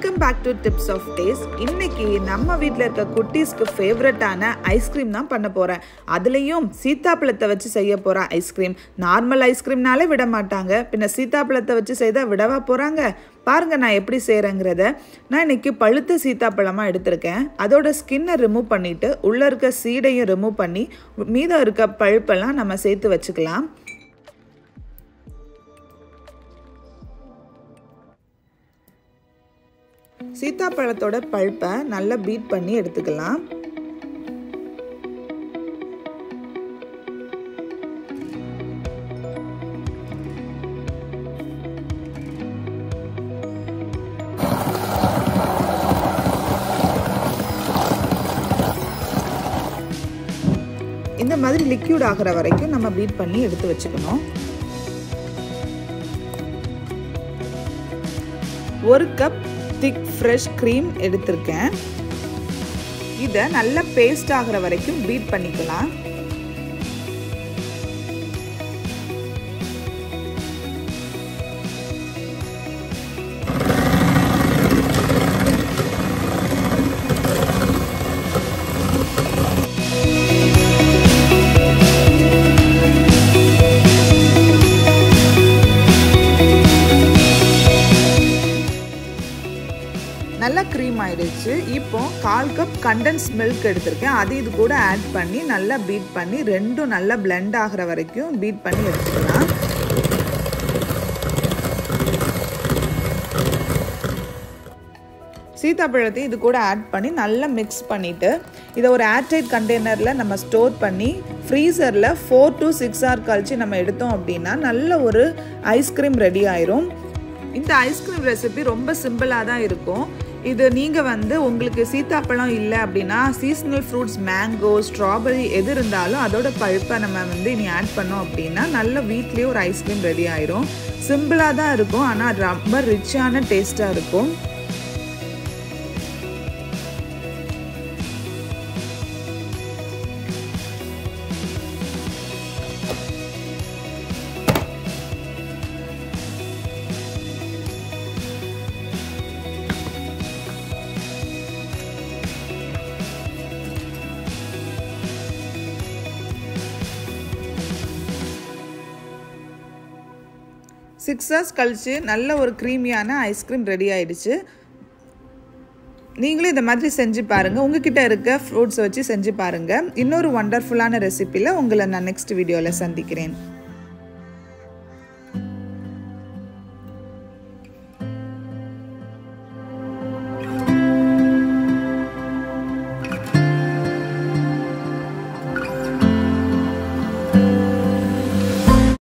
Welcome back to tips of taste. இன்னைக்கு நம்ம வீட்டில் இருக்க குட்டீஸ்க்கு ஃபேவரட்டான ஐஸ்கிரீம் தான் பண்ண போகிறேன். அதுலேயும் சீத்தாப்பழத்தை வச்சு செய்ய போகிற ஐஸ்கிரீம். நார்மல் ஐஸ்கிரீம்னாலே விட மாட்டாங்க, பின்ன சீத்தாப்பழத்தை வச்சு செய்தால் விடவா போகிறாங்க? பாருங்கள் நான் எப்படி செய்கிறேங்கிறத. நான் இன்றைக்கி பழுத்த சீத்தாப்பழமாக எடுத்திருக்கேன். அதோட ஸ்கின்னை ரிமூவ் பண்ணிவிட்டு உள்ளே இருக்க சீடையும் ரிமூவ் பண்ணி மீதம் இருக்க பழுப்பெல்லாம் நம்ம சேர்த்து வச்சுக்கலாம். சீத்தாப்பழத்தோட பல்ப்பை நல்லா பீட் பண்ணி எடுத்துக்கலாம். இந்த மாதிரி லிக்யூட் ஆகிற வரைக்கும் நம்ம பீட் பண்ணி எடுத்து வச்சுக்கணும். 1 கப் திக் ஃப்ரெஷ் க்ரீம் எடுத்திருக்கேன். இதை நல்லா பேஸ்ட் ஆகிற வரைக்கும் பீட் பண்ணிக்கலாம். நல்லா க்ரீம் ஆயிடுச்சு. இப்போ 1/4 கப் கண்டென்ஸ் மில்க் எடுத்திருக்கேன். அது இது கூட ஆட் பண்ணி நல்லா பீட் பண்ணி ரெண்டும் நல்லா பிளெண்ட் ஆகிற வரைக்கும் பீட் பண்ணி எடுத்துக்கலாம். சீத்தாப்பழத்தையும் இது கூட ஆட் பண்ணி நல்லா மிக்ஸ் பண்ணிவிட்டு இதை ஒரு ஏர்டைட் கண்டெய்னரில் நம்ம ஸ்டோர் பண்ணி ஃப்ரீசரில் 4 to 6 hours கழிச்சு நம்ம எடுத்தோம் அப்படின்னா நல்ல ஒரு ஐஸ்கிரீம் ரெடி ஆயிரும். இந்த ஐஸ்கிரீம் ரெசிபி ரொம்ப சிம்பிளாக தான் இருக்கும். இது நீங்கள் உங்களுக்கு சீத்தாப்பழம் இல்லை அப்படின்னா சீசனல் ஃப்ரூட்ஸ் மேங்கோ, ஸ்ட்ராபெரி எது இருந்தாலும் அதோட பழுப்பை நம்ம இனி ஆட் பண்ணோம் அப்படின்னா நல்ல வீட்லேயே ஒரு ஐஸ்கிரீம் ரெடி ஆயிரும். சிம்பிளாக தான் இருக்கும், ஆனால் ரொம்ப ரிச்சான டேஸ்ட்டாக இருக்கும். சிக்ஸ் ஹவர்ஸ் கழிச்சு நல்ல ஒரு க்ரீமியான ஐஸ்கிரீம் ரெடி ஆயிடுச்சு. நீங்களும் இந்த மாதிரி செஞ்சு பாருங்கள். உங்ககிட்ட இருக்க ஃப்ரூட்ஸை வச்சு செஞ்சு பாருங்கள். இன்னொரு ஒண்டர்ஃபுல்லான ரெசிபியில் உங்களை நான் நெக்ஸ்ட் வீடியோவில் சந்திக்கிறேன்.